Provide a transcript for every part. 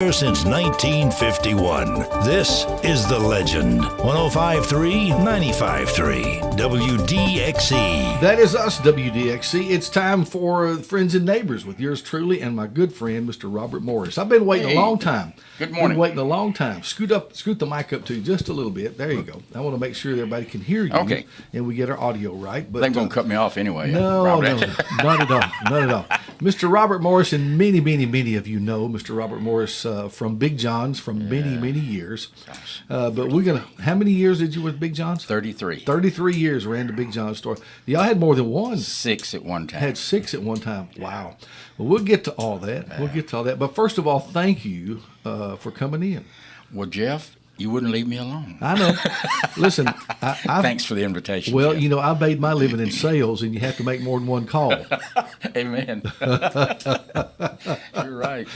Since 1951. This is The Legend. 105.3, 95.3, WDXE. That is us, WDXE. It's time for Friends and Neighbors with yours truly and my good friend, Mr. Robert Morris. I've been waiting a long time. Good morning. Been waiting a long time. Scoot the mic up to you just a little bit. There you go. I want to make sure everybody can hear you. Okay. And we get our audio right. But they're going to cut me off anyway. No, not at all. Not at all. Mr. Robert Morris, and many, many, many of you know Mr. Robert Morris from Big John's from many, many years. But we're going to, how many years did you with Big John's? 33. 33 years ran the Big John's store. Y'all had more than one. 6 at one time. Had 6 at one time. Wow. Well, we'll get to all that. But first of all, thank you for coming in. Well, Jeff, you wouldn't leave me alone. I know. Listen, thanks for the invitation. Well, Jeff. you know, I made my living in sales, and you have to make more than one call. Amen. You're right.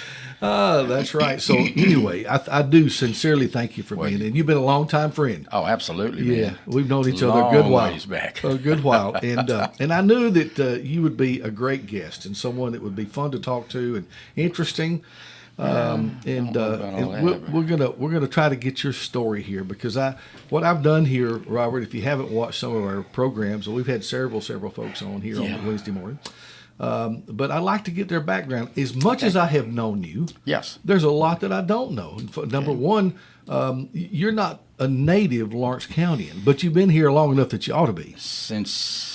That's right. So anyway, I do sincerely thank you for being in. You've been a long-time friend. Oh, absolutely, Yeah, man. we've known each other a good while. Ways back. A good while. And I knew that you would be a great guest and someone that would be fun to talk to and interesting. We're gonna try to get your story here because what I've done here, Robert, if you haven't watched some of our programs, we've had several folks on here on Wednesday morning. But I like to get their background. As much as I have known you, yes, there's a lot that I don't know. Number one, you're not a native Lawrence Countyan, but you've been here long enough that you ought to be. Since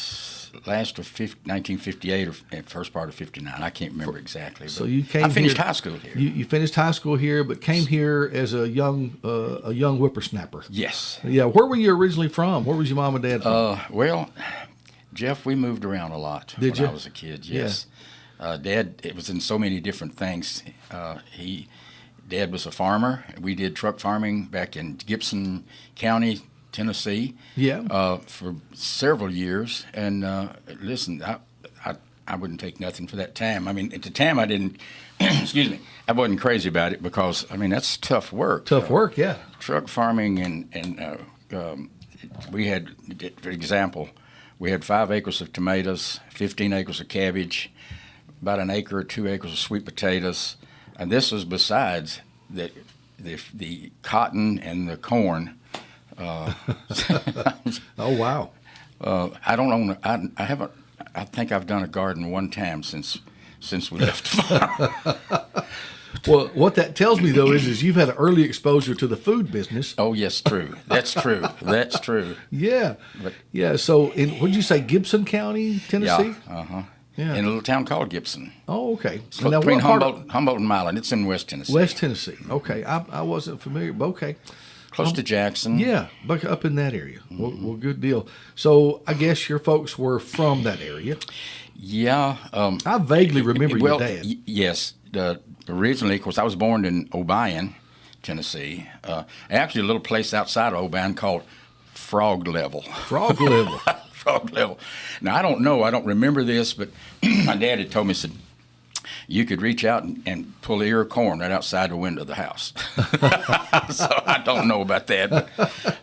last of 1958 or first part of 59. I can't remember exactly. So you came. I finished here, high school here. You finished high school here, but came here as a young whippersnapper. Yes. Yeah. Where were you originally from? Where was your mom and dad from? Well, Jeff, we moved around a lot when I was a kid. Yes. Yeah. Dad, it was in so many different things. Dad was a farmer. We did truck farming back in Gibson County, Tennessee. Yeah. For several years. And listen, I wouldn't take nothing for that time. I mean, at the time I didn't, excuse me, I wasn't crazy about it because, I mean, that's tough work. Tough work, yeah. Truck farming and we had, for example, we had 5 acres of tomatoes, 15 acres of cabbage, about an acre or 2 acres of sweet potatoes. And this was besides the cotton and the corn. Oh wow! I don't own. I haven't. I think I've done a garden one time since we left the farm. Well, what that tells me though is you've had an early exposure to the food business. Oh yes, true. That's true. That's true. Yeah, yeah. So, what'd you say, Gibson County, Tennessee? Yeah. Yeah. In a little town called Gibson. Oh, okay. So between Humboldt and Milan. It's in West Tennessee. West Tennessee. Okay, I wasn't familiar, but okay. Close to Jackson. Yeah, but up in that area. Mm-hmm. Well, good deal. So I guess your folks were from that area. Yeah. I vaguely remember your dad. Yes. Originally, of course, I was born in Obion, Tennessee. Actually, a little place outside of Obion called Frog Level. Frog Level. Frog Level. Now, I don't know. I don't remember this, but my dad had told me, said, you could reach out and pull an ear of corn right outside the window of the house. So I don't know about that,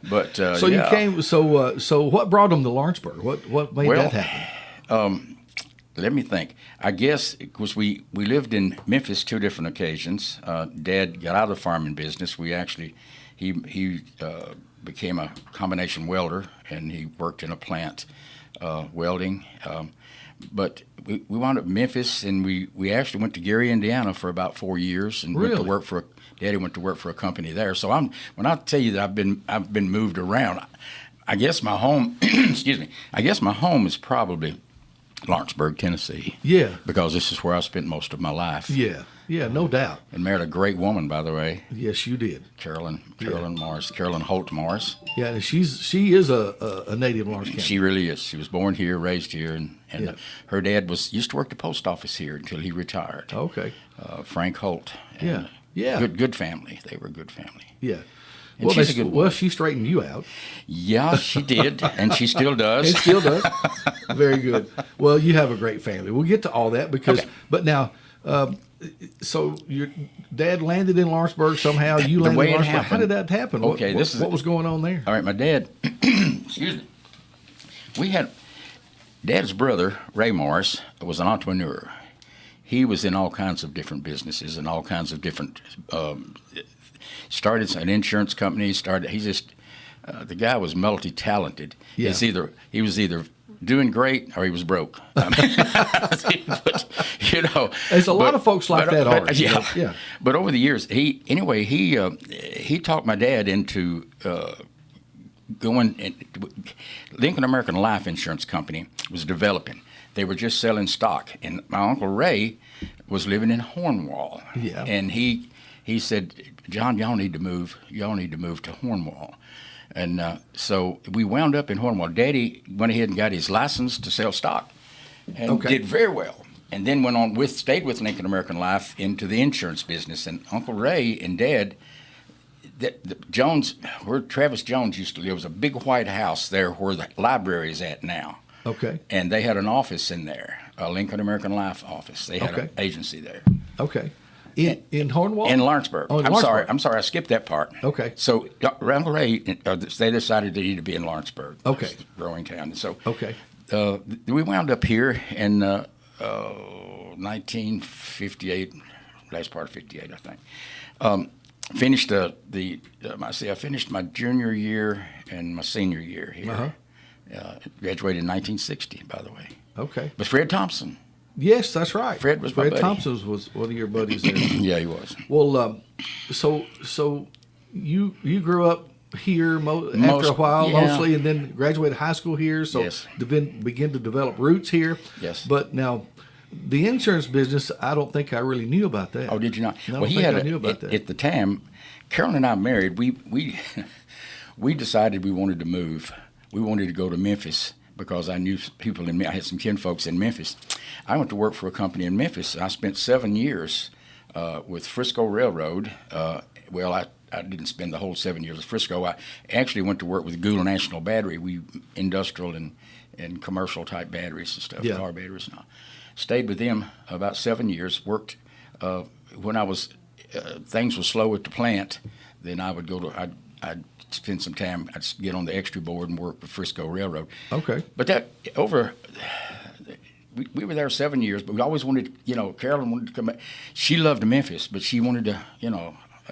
but so you came. So what brought them to Lawrenceburg? What made that happen? Let me think. I guess because we lived in Memphis 2 different occasions. Dad got out of the farming business. He became a combination welder, and he worked in a plant welding. But we wound up in Memphis, and we actually went to Gary, Indiana for about 4 years, and really? went to work Daddy went to work for a company there. So when I tell you that I've been moved around, I guess my home, excuse me, I guess my home is probably Lawrenceburg, Tennessee. Yeah. Because this is where I spent most of my life. Yeah. Yeah, no doubt. And married a great woman, by the way. Yes, you did. Carolyn Morris, Carolyn Holt Morris. Yeah, and she is a native Lawrence County. She really is. She was born here, raised here, and her dad used to work the post office here until he retired. Okay. Frank Holt. And yeah. Good family. They were a good family. Yeah. And she's a good woman. Well, she straightened you out. Yeah, she did, and she still does. And still does. Very good. Well, you have a great family. We'll get to all that but now, so your dad landed in Lawrenceburg somehow. You landed in Lawrenceburg. How did that happen? Okay, what was going on there? All right, my dad. Excuse me. Dad's brother Ray Morris was an entrepreneur. he was in all kinds of different businesses and all kinds of different. Started an insurance company. The guy was multi-talented. Yeah. He was either doing great or he was broke. But, there's a lot of folks like that. Yeah. But over the years, he talked my dad into going. Lincoln American Life Insurance Company was developing. They were just selling stock, and my Uncle Ray was living in Hornwall. Yeah. And he said, "John, y'all need to move. Y'all need to move to Hornwall." And so we wound up in Hornwall. Daddy went ahead and got his license to sell stock, and did very well. And then stayed with Lincoln American Life into the insurance business. And Uncle Ray and Dad, where Travis Jones used to live, was a big white house there where the library is at now. Okay. And they had an office in there, a Lincoln American Life office. They had an agency there. Okay. In Hornwall? In Lawrenceburg. Oh, in I'm Lawrenceburg. sorry, I skipped that part. Okay. So Uncle Ray, they decided they needed to be in Lawrenceburg. Okay. It's a growing town. And so we wound up here in 1958, last part of 58, I think. Finished I finished my junior year and my senior year here. Uh-huh. Graduated in 1960, by the way. Okay. But Fred Thompson. Yes, that's right. Fred was my buddy. Thompson was one of your buddies there. Yeah, he was. Well, so you grew up here after a while, mostly, and then graduated high school here. So yes. Begin to develop roots here. Yes. But now, the insurance business, I don't think I really knew about that. Oh, did you not? No, I knew about that. At the time, Carolyn and I married. We decided we wanted to move. We wanted to go to Memphis because I knew people I had some kinfolks in Memphis. I went to work for a company in Memphis. I spent 7 years with Frisco Railroad. I didn't spend the whole 7 years with Frisco. I actually went to work with Gula National Battery. We industrial and commercial type batteries and stuff, car batteries and all. Stayed with them about 7 years. Worked when I was things were slow at the plant. Then I would go to I'd spend some time. I'd get on the extra board and work with Frisco Railroad. Okay. But we were there 7 years, but we always wanted, Carolyn wanted to come back. She loved Memphis, but she wanted to,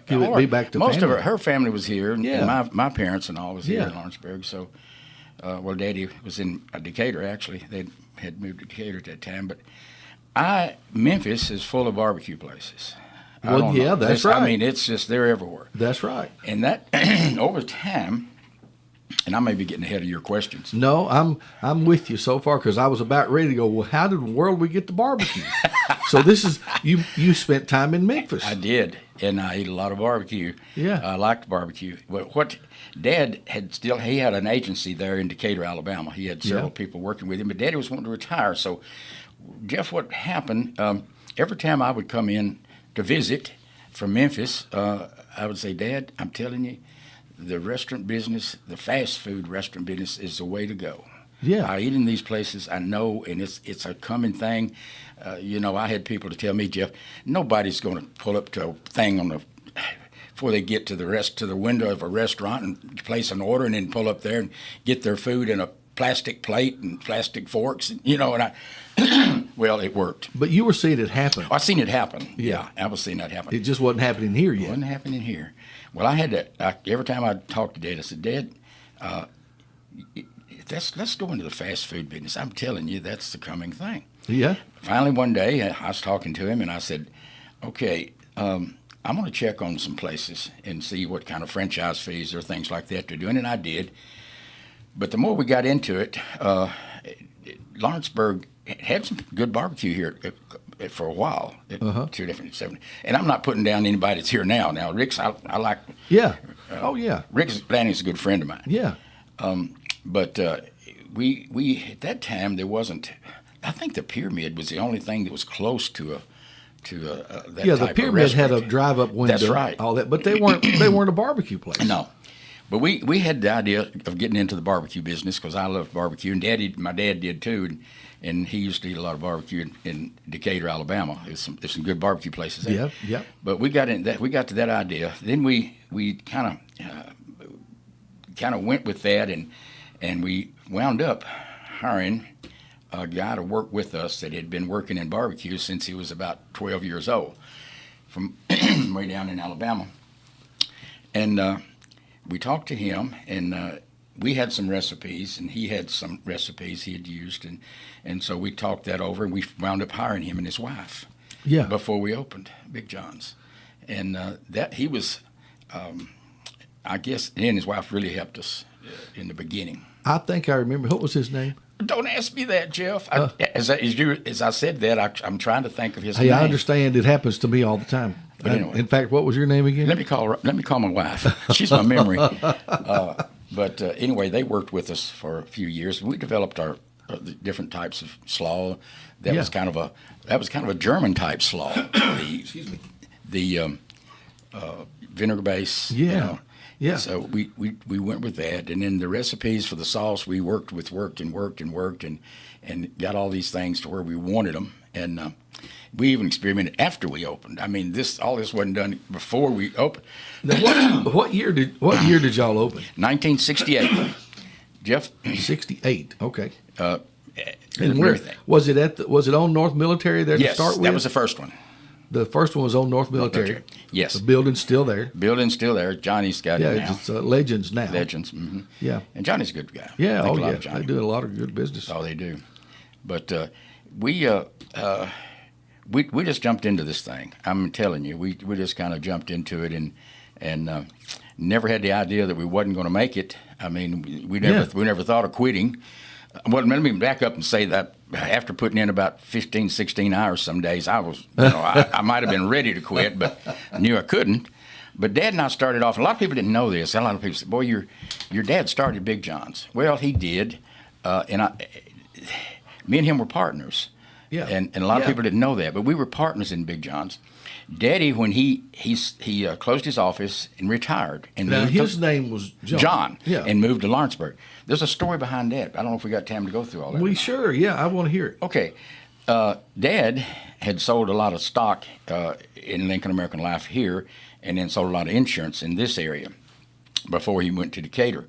be back to most family. of her family was here, and my parents and all was here in Lawrenceburg. So, Daddy was in Decatur actually. They had moved to Decatur at that time, but Memphis is full of barbecue places. Well, yeah, that's right. I mean, it's just they're everywhere. That's right. And that over time, and I may be getting ahead of your questions. No, I'm with you so far because I was about ready to go. Well, how did the world we get the barbecue? So this is you spent time in Memphis. I did, and I ate a lot of barbecue. Yeah, I liked barbecue. But what Dad he had an agency there in Decatur, Alabama. He had several people working with him, but Daddy was wanting to retire. So, Jeff, what happened? Every time I would come in to visit from Memphis, I would say, Dad, I'm telling you, the restaurant business, the fast food restaurant business is the way to go. Yeah. I eat in these places, I know, and it's a common thing. I had people to tell me, Jeff, nobody's going to pull up to a thing before they get to the window of a restaurant and place an order and then pull up there and get their food in a plastic plate and plastic forks, and well, it worked. But you were seeing it happen. I seen it happen. Yeah. I was seeing that happen. It just wasn't happening here yet. It wasn't happening here. Well, I had to, every time I talked to Dad, I said, Dad, let's go into the fast food business. I'm telling you, that's the coming thing. Yeah. Finally, one day, I was talking to him, and I said, okay, I'm going to check on some places and see what kind of franchise fees or things like that they're doing, and I did. But the more we got into it, Lawrenceburg had some good barbecue here for a while. Two different 70. And I'm not putting down anybody that's here now. Now, Rick's, I like. Yeah. Yeah. Rick's Banning's a good friend of mine. Yeah. But we at that time there wasn't. I think the Pyramid was the only thing that was close to that. Yeah, type the Pyramid of had a drive-up window. That's right. All that, but they weren't a barbecue place. No. But we had the idea of getting into the barbecue business because I loved barbecue, and my dad did too, and he used to eat a lot of barbecue in Decatur, Alabama. There's some good barbecue places there. Yeah. But we got to that idea. Then we kind of went with that, and we wound up hiring a guy to work with us that had been working in barbecue since he was about 12 years old, from way down in Alabama. And we talked to him, and we had some recipes, and he had some recipes he had used, and so we talked that over, and we wound up hiring him and his wife. Yeah. Before we opened Big John's, and that he was, I guess, he and his wife really helped us in the beginning. I think I remember. What was his name? Don't ask me that, Jeff. As I said that, I'm trying to think of his name. Hey, I understand. It happens to me all the time. But anyway, in fact, what was your name again? Let me call my wife. She's my memory. But anyway, they worked with us for a few years. We developed our the different types of slaw. That was kind of a German type slaw. Excuse me. The vinegar base. Yeah. You know. Yeah. So we went with that, and then the recipes for the sauce we worked and got all these things to where we wanted them, and we even experimented after we opened. I mean, all this wasn't done before we opened. Now, what year did y'all open? 1968, Jeff. 68. Okay. And where was it was it on North Military there to start with? Yes, that was the first one. The first one was on North Military. Yes. The building's still there. Building's still there. Johnny's got it now. Yeah, it's Legends now. Legends. Mm-hmm. Yeah. And Johnny's a good guy. Yeah. I think Oh, a lot yeah. of Johnny. They do a lot of good business. Oh, they do. But we just jumped into this thing. I'm telling you, we just kind of jumped into it and never had the idea that we wasn't going to make it. I mean, we never thought of quitting. Well, let me back up and say that after putting in about 15, 16 hours some days, I was, I might have been ready to quit, but I knew I couldn't. But Dad and I started off, and a lot of people didn't know this. A lot of people said, boy, your dad started Big John's. Well, he did, me and him were partners. Yeah. And a lot of people didn't know that, but we were partners in Big John's. Daddy, when he closed his office and retired, and now his name was John. Yeah. And moved to Lawrenceburg. There's a story behind that. I don't know if we got time to go through all that. I want to hear it. Okay. Dad had sold a lot of stock in Lincoln American Life here, and then sold a lot of insurance in this area before he went to Decatur.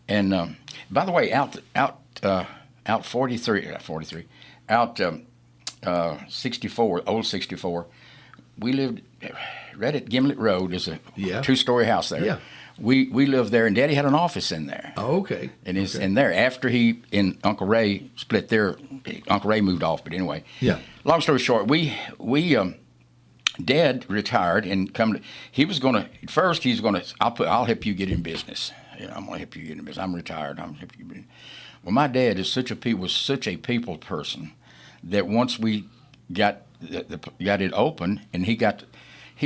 And by the way, out 64, old 64. We lived right at Gimlet Road. There's a two-story house there. Yeah. We lived there, and Daddy had an office in there. Oh, okay. And it's in there after he and Uncle Ray split their. Uncle Ray moved off, but anyway. Yeah. Long story short, Dad retired and he's gonna. I'll help you get in business. I'm gonna help you get in business. I'm retired. I'm help you get in. Well, my dad was such a people person that once we got it open, and he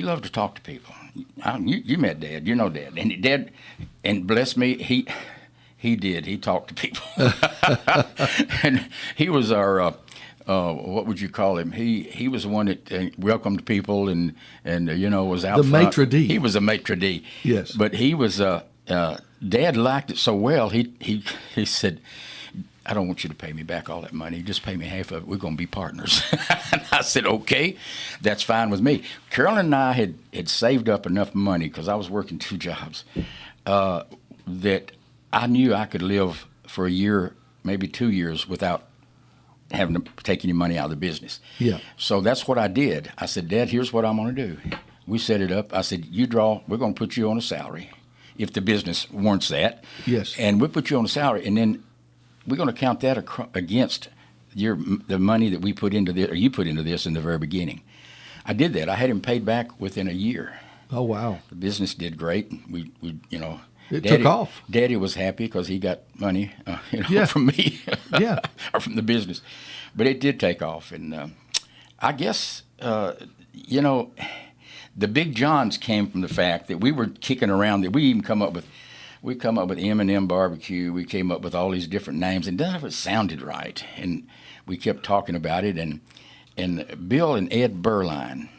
loved to talk to people. You met Dad, you know Dad, and bless me, he did. He talked to people, and he was our what would you call him? He was the one that welcomed people and was out front. The maitre d'. He was a maitre d'. Yes, but he was Dad liked it so well. He said, I don't want you to pay me back all that money. Just pay me half of it. We're going to be partners. And I said, okay, that's fine with me. Carolyn and I had saved up enough money, because I was working 2 jobs, that I knew I could live for a year, maybe 2 years, without having to take any money out of the business. Yeah. So that's what I did. I said, Dad, here's what I'm going to do. We set it up. I said, we're going to put you on a salary, if the business warrants that. Yes. And we'll put you on a salary, and then we're going to count that against the money that we put into this, or you put into this in the very beginning. I did that. I had him paid back within a year. Oh, wow. The business did great. We Daddy took off. Daddy was happy because he got money, from me, or from the business. But it did take off, and I guess the Big John's came from the fact that we were kicking around that we even come up with M&M barbecue. We came up with all these different names, and none of it sounded right. And we kept talking about it. And Bill and Ed Berline,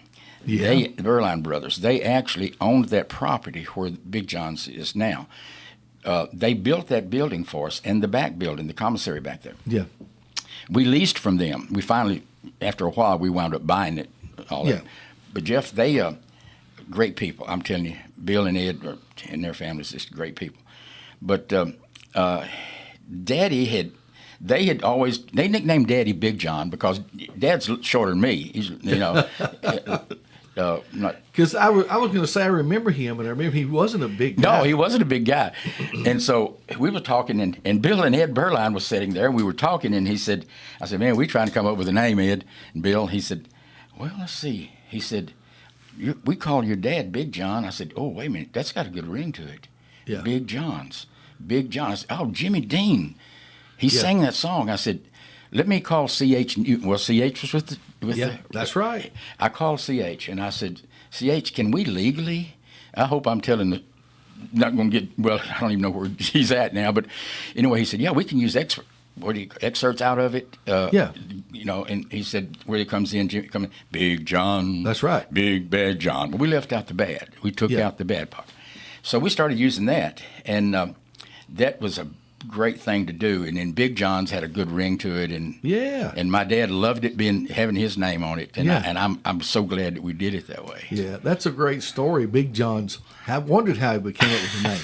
the Berline brothers, they actually owned that property where Big John's is now. They built that building for us, and the back building, the commissary back there. Yeah. We leased from them. We finally, after a while, we wound up buying it. But Jeff, they great people. I'm telling you, Bill and Ed and their families, just great people. But Daddy they nicknamed Daddy Big John because Dad's shorter than me. He's, Because I was going to say I remember him, and I remember he wasn't a big guy. No, he wasn't a big guy. And so we were talking, and Bill and Ed Berline was sitting there, and we were talking, and I said, man, we trying to come up with a name, Ed. And Bill, he said, well, let's see. He said, we call your dad Big John. I said, oh, wait a minute, that's got a good ring to it. Yeah. Big John. I said, oh, Jimmy Dean. He sang that song. I said, let me call C.H. Newton. Well, C.H. was with the... That's right. I called C.H. and I said, C.H., can we legally... I hope I'm telling the... Not going to get... Well, I don't even know where he's at now, but anyway, he said, yeah, we can use excerpts out of it. And he said, where it comes in, Big John. That's right. Big Bad John. But we left out the bad. We took out the bad part. So we started using that, and that was a great thing to do. And then Big John's had a good ring to it, and my dad loved it having his name on it, and I'm so glad that we did it that way. Yeah, that's a great story. Big John's. I wondered how he came up with the name.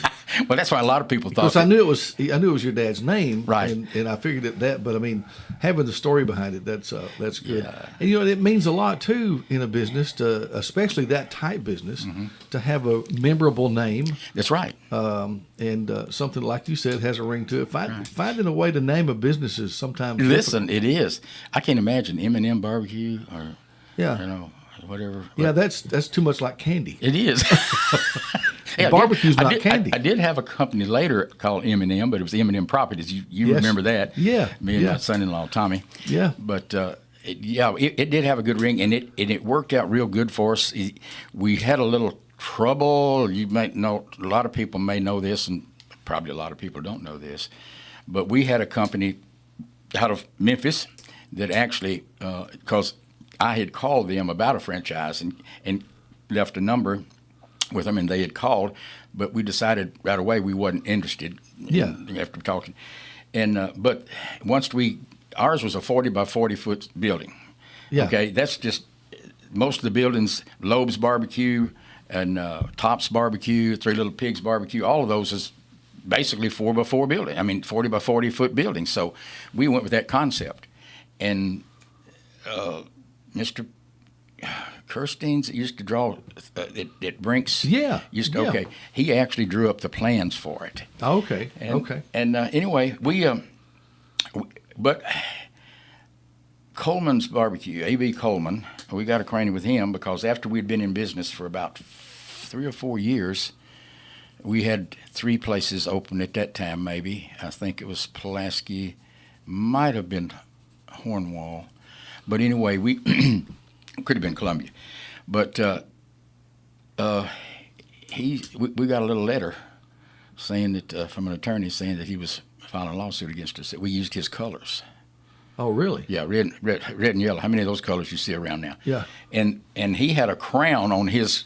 Well, that's why a lot of people thought. Because I knew it was your dad's name, right? And I figured that. But I mean, having the story behind it, that's good. Yeah. And it means a lot too in a business, especially that type business, to have a memorable name. That's right. And something like you said has a ring to it. Finding a way to name a business is sometimes. Listen, difficult. It is. I can't imagine M&M barbecue or whatever. Yeah, that's too much like candy. It is. Barbecue's not candy. I did have a company later called M&M, but it was M&M Properties. You remember that? Yeah. Me and my son-in-law Tommy. Yeah. But it did have a good ring, and it worked out real good for us. We had a little trouble. You might know, a lot of people may know this, and probably a lot of people don't know this, but we had a company out of Memphis that actually, because I had called them about a franchise and left a number with them, and they had called, but we decided right away we wasn't interested. After talking, and but once ours was a 40 by 40 foot building. Yeah. Okay, that's just most of the buildings. Loeb's Barbecue and Tops Barbecue, Three Little Pigs Barbecue. All of those is basically 4 by 4 building. I mean, 40 by 40 foot building. So we went with that concept, and Mr. Kirstein's used to draw at Brinks. Yeah. Okay. He actually drew up the plans for it. Okay. And anyway, but Coleman's Barbecue, A.B. Coleman, we got acquainted with him because after we'd been in business for about 3 or 4 years, we had 3 places open at that time, maybe. I think it was Pulaski, might have been Hornwall. But anyway, we could have been Columbia. But we got a little letter saying that from an attorney saying that he was filing a lawsuit against us, that we used his colors. Oh, really? Yeah, red and yellow. How many of those colors you see around now? Yeah. And he had a crown on his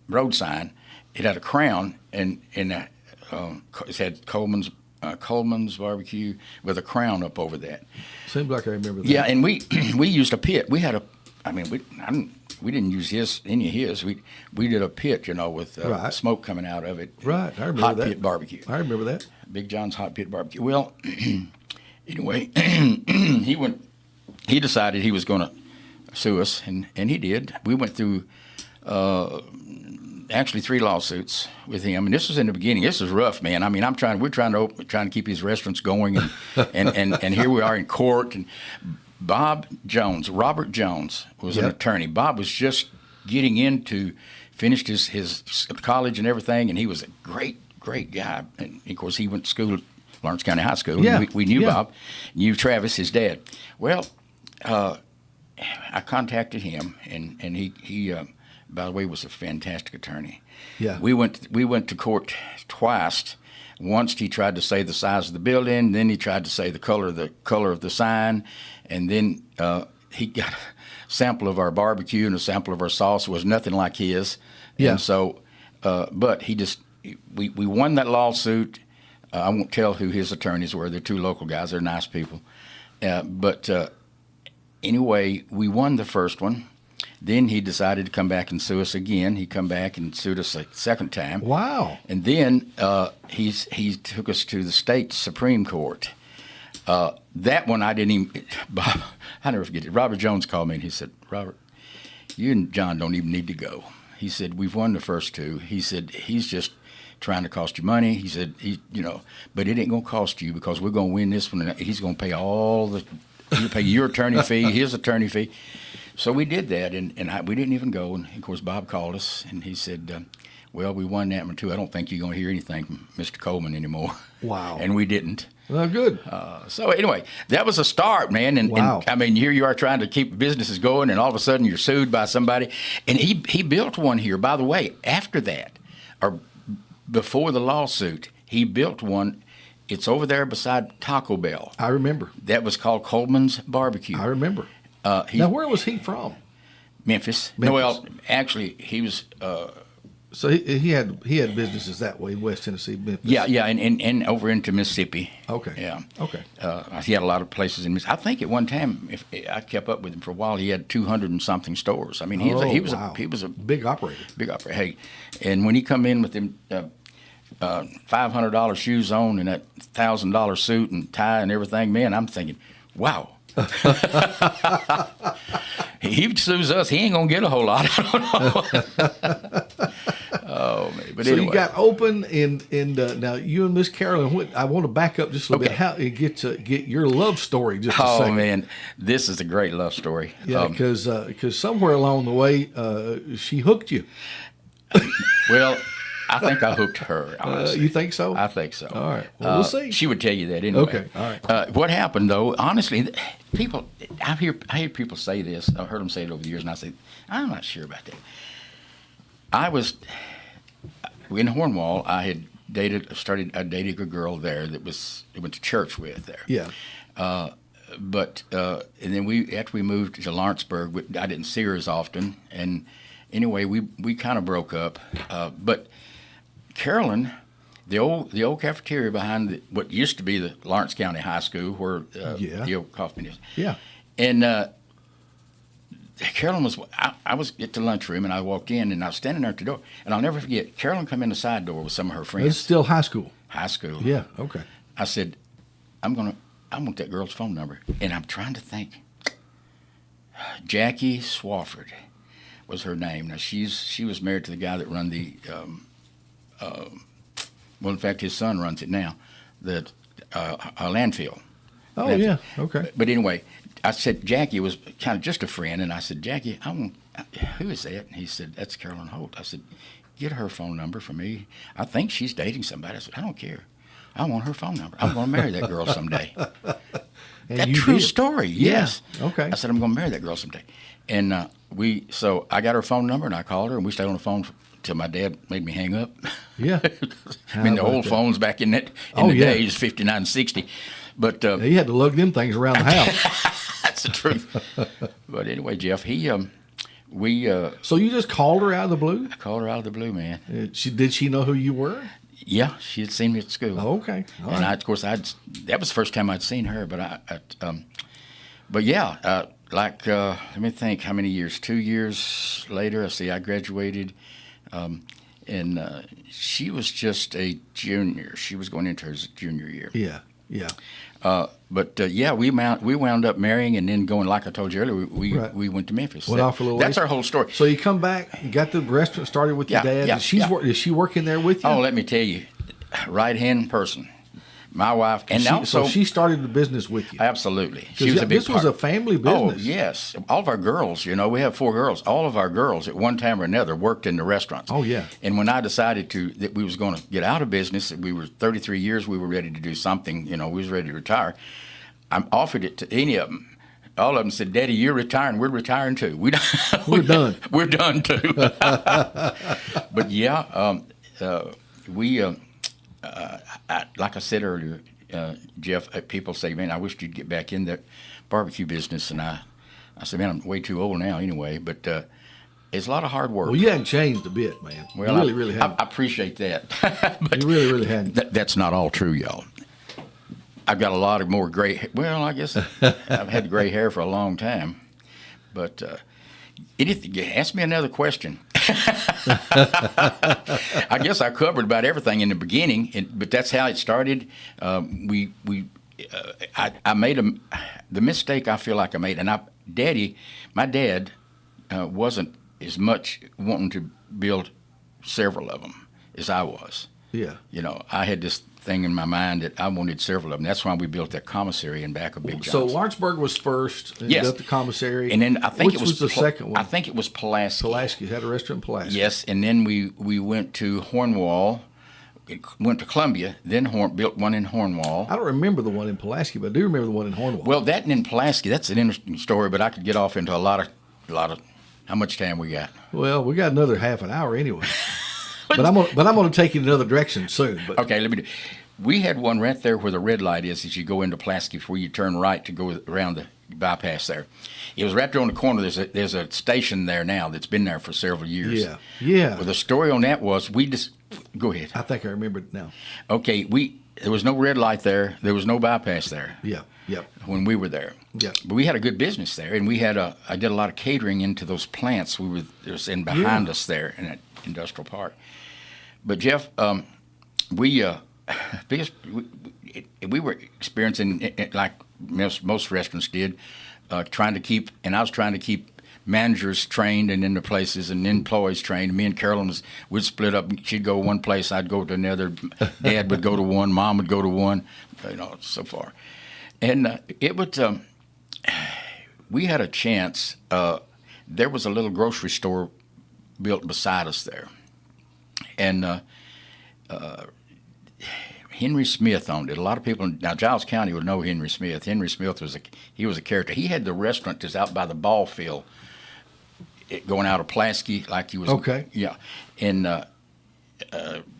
road sign. It had a crown, and it had Coleman's Barbecue with a crown up over that. Seems like I remember that. Yeah, and we used a pit. We had we didn't use any of his. We did a pit, with smoke coming out of it. Right, I remember Hot that. Pit Barbecue. I remember that. Big John's Hot Pit Barbecue. Well, anyway, he decided he was going to sue us, and he did. We went through actually 3 lawsuits with him, and this was in the beginning. This was rough, man. I mean, we're trying to keep his restaurants going, and here we are in court. And Robert Jones was an attorney. Bob was just getting finished his college and everything, and he was a great guy. And of course, he went to school at Lawrence County High School. Yeah. We knew Bob, knew Travis, his dad. Well, I contacted him, and he by the way, was a fantastic attorney. Yeah. We went to court twice. Once he tried to say the size of the building, then he tried to say the color of the sign, and then he got a sample of our barbecue and a sample of our sauce. It was nothing like his. Yeah. And so, but we won that lawsuit. I won't tell who his attorneys were. They're 2 local guys. They're nice people. But anyway, we won the first one. Then he decided to come back and sue us again. He come back and sued us a second time. Wow. And then he took us to the state Supreme Court. That one I didn't even, Bob, I never forget it. Robert Jones called me and he said, Robert, you and John don't even need to go. He said, we've won the first two. He said, he's just trying to cost you money. He said, but it ain't going to cost you because we're going to win this one. And he's going to pay he'll pay your attorney fee, his attorney fee. So we did that, and we didn't even go. And, of course, Bob called us, and he said, well, we won that one, too. I don't think you're going to hear anything from Mr. Coleman anymore. Wow. And we didn't. Well, good. So, anyway, that was a start, man. And, wow. and, I mean, here you are trying to keep businesses going, and all of a sudden you're sued by somebody. And he built one here, by the way, after that, or before the lawsuit, he built one. It's over there beside Taco Bell. I remember. That was called Coleman's Barbecue. I remember. Now, where was he from? Memphis. No, well, actually, he was. So he had businesses that way, West Tennessee, Memphis. Yeah, and over into Mississippi. Okay. Yeah. Okay. He had a lot of places in Mississippi. I think at one time, if I kept up with him for a while, he had 200 and something stores. I mean, he was a big operator. Big operator. Hey, and when he come in with them $500 shoes on and that $1,000 suit and tie and everything, man, I'm thinking, wow. He sues us. He ain't gonna get a whole lot. Oh man! But so anyway. You got open, and now you and Miss Carolyn. I want to back up just a little bit. How you get your love story? Just a second. Oh man, this is a great love story. Yeah, because somewhere along the way, she hooked you. Well, I think I hooked her. Honestly. You think so? I think so. All right. Well, we'll see. She would tell you that anyway. Okay. All right. What happened though? Honestly, I hear people say this. I've heard them say it over the years, and I say, I'm not sure about that. I was in Hornwall. I had dated a girl there that went to church with there. Yeah. But and then after we moved to Lawrenceburg, I didn't see her as often, and anyway, we kind of broke up. But Carolyn, the old cafeteria behind what used to be the Lawrence County High School, where the old Kaufman is. Yeah. And Carolyn was. I was at the lunchroom, and I walked in, and I was standing there at the door, and I'll never forget. Carolyn come in the side door with some of her friends. It's still high school. High school. Yeah. Okay. I said, I want that girl's phone number, and I'm trying to think. Jackie Swafford was her name. Now she was married to the guy that run the. Well, in fact, his son runs it now. The landfill. Oh landfill. Yeah. Okay. But anyway, I said Jackie was kind of just a friend, and I said, Jackie, who is that? And he said, that's Carolyn Holt. I said, get her phone number for me. I think she's dating somebody. I said, I don't care. I want her phone number. I'm going to marry that girl someday. That true story. Yes. Yeah. Okay. I said, I'm going to marry that girl someday. And so I got her phone number, and I called her, and we stayed on the phone till my dad made me hang up. Yeah. I mean, the old phones back in the days, 59, 60. But you had to lug them things around the house. That's the truth. But anyway, Jeff, So you just called her out of the blue? I called her out of the blue, man. Did she know who you were? Yeah, she had seen me at school. Oh, okay. All and right. That was the first time I'd seen her. But yeah, let me think how many years. 2 years later, I graduated, and she was just a junior. She was going into her junior year. Yeah, yeah. We wound up marrying and then going, like I told you earlier, we went to Memphis. Went off a little That's ways. our whole story. So you come back, you got the restaurant started with your dad. Yeah, Is she working there with you? Oh, let me tell you, right-hand person, my wife. And so she started the business with you? Absolutely. She was a big This was a family business. Oh, yes. All of our girls, we have 4 girls. All of our girls at one time or another worked in the restaurants. Oh, yeah. And when I decided that we was going to get out of business, we were 33 years, we were ready to do something, we was ready to retire. I offered it to any of them. All of them said, Daddy, you're retiring. We're retiring too. We're done. We're done too. But yeah, like I said earlier, Jeff, people say, man, I wish you'd get back in that barbecue business. And I said, man, I'm way too old now anyway. But it's a lot of hard work. Well, you haven't changed a bit, man. Well, you really haven't. I appreciate that. But you really haven't. That's not all true, y'all. I've got a lot of more gray. Well, I guess I've had gray hair for a long time, but Ask me another question. I guess I covered about everything in the beginning, but that's how it started. I made the mistake I feel like I made, and my dad wasn't as much wanting to build several of them as I was. Yeah. I had this thing in my mind that I wanted several of them. That's why we built that commissary in back of Big John's. So Lawrenceburg was first, and yes. built the commissary. And then I think Which was the second one? I think it was Pulaski. Pulaski had a restaurant in Pulaski. Yes, and then we went to Hornwall, went to Columbia, then built one in Hornwall. I don't remember the one in Pulaski, but I do remember the one in Hornwall. Well, that and in Pulaski, that's an interesting story, but I could get off into a lot of. How much time we got? Well, we got another half an hour anyway. But I'm gonna take you in another direction soon. But. Okay, we had one right there where the red light is as you go into Pulaski before you turn right to go around the bypass there. It was right there on the corner. There's a station there now that's been there for several years. Yeah, yeah. Well, the story on that was go ahead. I think I remember it now. Okay, there was no red light there. There was no bypass there. Yeah, yep. When we were there. Yeah. But we had a good business there, and I did a lot of catering into those plants. It was in behind us there in that industrial park. But Jeff, we were experiencing, like most restaurants did, I was trying to keep managers trained and in the places and employees trained. Me and Carolyn would split up. She'd go one place, I'd go to another. Dad would go to one, Mom would go to one, so far. And we had a chance. There was a little grocery store built beside us there. And Henry Smith owned it. A lot of people now Giles County would know Henry Smith. Henry Smith was a character. He had the restaurant just out by the ball field, going out of Pulaski like he was. Okay. Yeah, in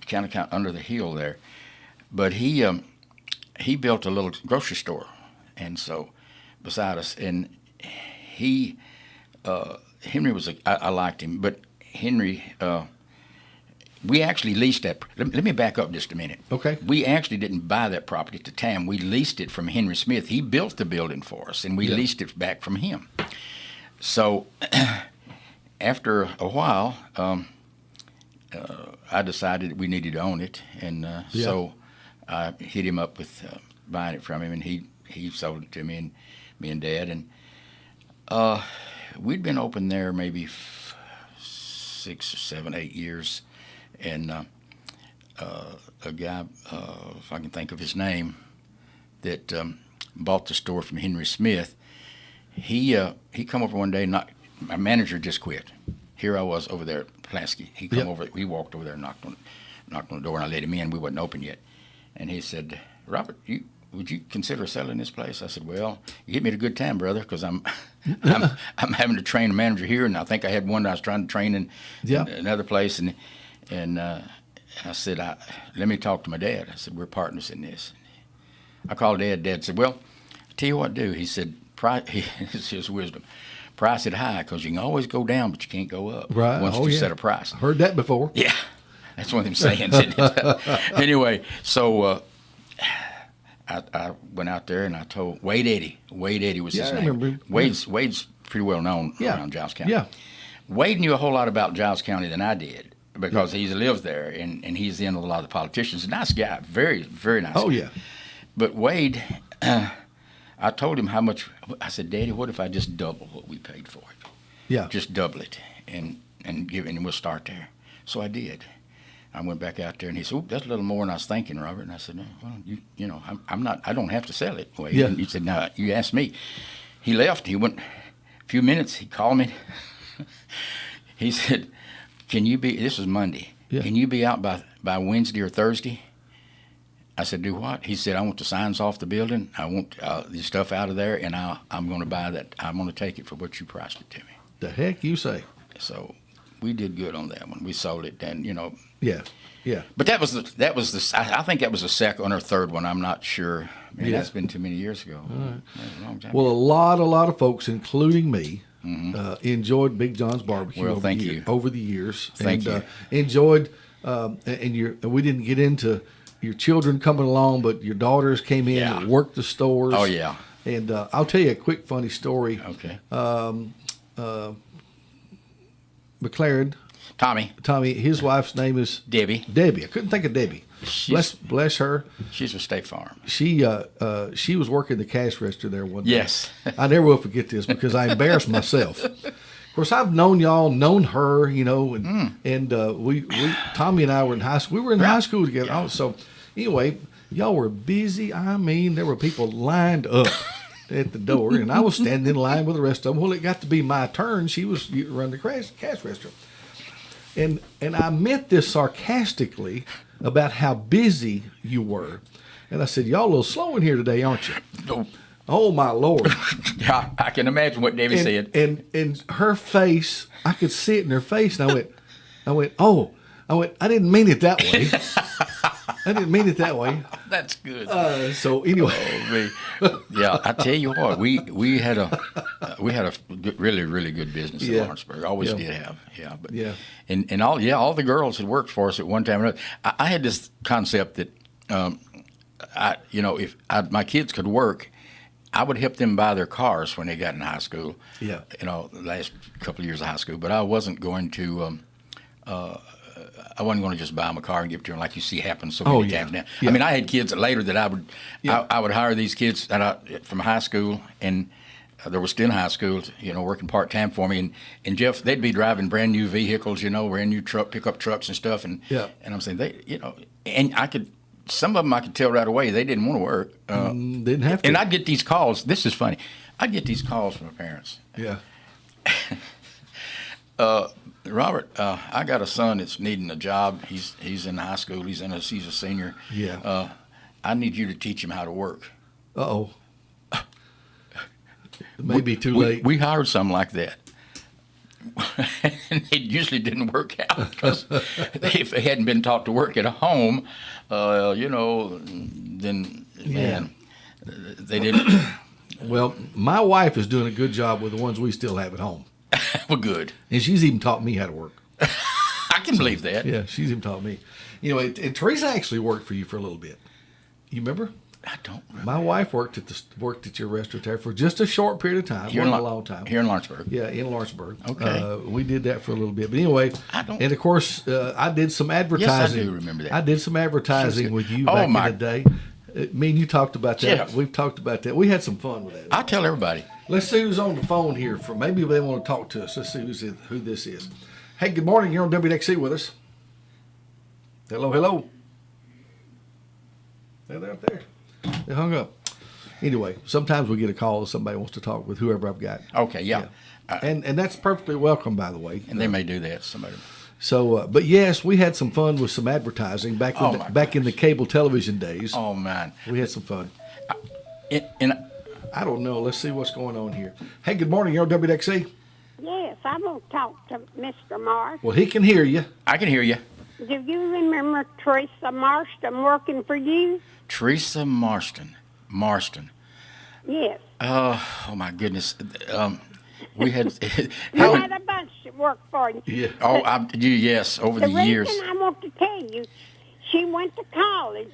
kind of under the hill there, but he built a little grocery store, and so beside us, and Henry was I liked him, but Henry. We actually leased that. Let me back up just a minute. Okay. We actually didn't buy that property at the time. We leased it from Henry Smith. He built the building for us, and we leased it back from him. So after a while, I decided we needed to own it, and so I hit him up with buying it from him, and he sold it to me and Dad. And we'd been open there maybe 6 or 7, 8 years. And a guy, if I can think of his name, that bought the store from Henry Smith, he come over one day. My manager just quit. Here I was over there at Pulaski. He come over. He walked over there, and knocked on the door, and I let him in. We wasn't open yet, and he said, "Robert, would you consider selling this place?" I said, "Well, you hit me at a good time, brother, because I'm having to train a manager here, and I think I had one that I was trying to train in another place, and I said, let me talk to my dad. I said, we're partners in this. I called Dad. Dad said, well, I'll tell you what to do. He said, it's his wisdom. Price it high, because you can always go down, but you can't go up. Right. Once you set a price. Heard that before. Yeah. That's one of them sayings, isn't it? Anyway, so I went out there and I told Wade Eddy. Wade Eddy was his name. I remember. Wade's pretty well known around Giles County. Yeah. Wade knew a whole lot about Giles County than I did, because he lives there, and he's in with a lot of the politicians. A nice guy, very, very nice guy. Oh, yeah. But Wade, I told him how much. I said, Daddy, what if I just double what we paid for it? Yeah. Just double it and we'll start there. So I did. I went back out there, and he said, that's a little more than I was thinking, Robert. And I said, well, I'm not. I don't have to sell it, Wade. Yeah. And he said, no, you asked me. He left. He went a few minutes. He called me. He said, this was Monday. Yeah. Can you be out by Wednesday or Thursday? I said, do what? He said, I want the signs off the building. I want the stuff out of there, and I'm going to buy that. I'm going to take it for what you priced it to me. The heck you say? So we did good on that one. We sold it, and Yeah, yeah. But that was the. I think that was the second or third one. I'm not sure. Man, that's been too many years ago. Right. That was a long time Well, ago. a lot of folks, including me, enjoyed Big John's Barbecue. Well, thank you. Over the years. Thank you. Enjoyed, and we didn't get into your children coming along, but your daughters came in and worked the stores. Oh, yeah. And I'll tell you a quick funny story. Okay. McLaren. Tommy. His wife's name is Debbie. I couldn't think of Debbie. Bless her. She's with State Farm. She was working the cash register there one day. Yes. I never will forget this because I embarrassed myself. Of course, I've known her, and we Tommy and I were in high school. We were in high school together. Yeah. So anyway, y'all were busy. I mean, there were people lined up at the door, and I was standing in line with the rest of them. Well, it got to be my turn. She was running the cash register. And I meant this sarcastically about how busy you were. And I said, y'all a little slow in here today, aren't you? No. Oh, my Lord. Yeah, I can imagine what Debbie said. And her face, I could see it in her face. And I went, I didn't mean it that way. I didn't mean it that way. That's good. So anyway. Yeah, I tell you what, we had a really, really good business in Lawrenceburg. Always did have. Yeah. But and all the girls had worked for us at one time or another. I had this concept that if my kids could work, I would help them buy their cars when they got in high school. Yeah. The last couple of years of high school, but I wasn't going to I wasn't going to just buy them a car and give it to them like you see happen so many times now. Yeah. I mean, I had kids later that I would hire these kids from high school, and they were still in high school, working part-time for me. And Jeff, they'd be driving brand new vehicles, brand new pickup trucks and stuff. And I'm saying, and some of them I could tell right away they didn't want to work. Didn't have to. And I'd get these calls. This is funny. I'd get these calls from my parents. Yeah. Robert, I got a son that's needing a job. He's in high school. He's a senior. Yeah. I need you to teach him how to work. Uh-oh. Maybe too late. We hired some like that. And it usually didn't work out because if they hadn't been taught to work at home, then, man, they didn't. Well, my wife is doing a good job with the ones we still have at home. Well, good. And she's even taught me how to work. I can believe that. Yeah, she's even taught me. And Teresa actually worked for you for a little bit. You remember? I don't remember. My wife worked at your restaurant there for just a short period of time. Not a long time. Here in Lawrenceburg. Yeah, in Lawrenceburg. Okay. We did that for a little bit. But anyway, and of course, I did some advertising. Yes, I do remember that. I did some advertising with you back in the day. Me and you talked about that. Jeff. We've talked about that. We had some fun with that. I tell everybody. Let's see who's on the phone here. Maybe they want to talk to us. Let's see who this is. Hey, good morning. You're on WDXE with us. Hello. They're up there. They hung up. Anyway, sometimes we get a call if somebody wants to talk with whoever I've got. Okay, yeah. And that's perfectly welcome, by the way. And they may do that, somebody. So, but yes, we had some fun with some advertising back in the cable television days. Oh, man. We had some fun. I don't know. Let's see what's going on here. Hey, good morning. You're on WDXE? Yes, I'm going to talk to Mr. Marsh. Well, he can hear you. I can hear you. Do you remember Teresa Marston working for you? Teresa Marston. Yes. Oh my goodness. We had you had a bunch that worked for you. Yeah. Oh, yes, over the years. The reason I want to tell you, she went to college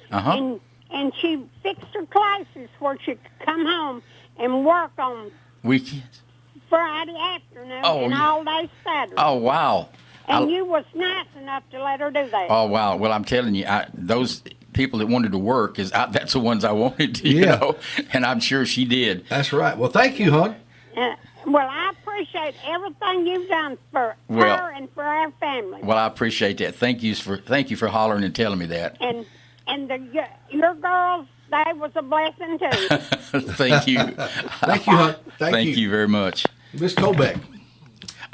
and she fixed her classes where she could come home and work on weekends, Friday afternoon, and all day Saturday. Oh wow! And you was nice enough to let her do that. Oh wow! Well, I'm telling you, those people that wanted to work that's the ones I wanted to, you know, and I'm sure she did. That's right. Well, thank you, hon. Well, I appreciate everything you've done for her and for our family. Well, I appreciate that. Thank you for hollering and telling me that. And your girls, they was a blessing too. Thank you. Thank you, hon. Thank you very much. Miss Kobeck.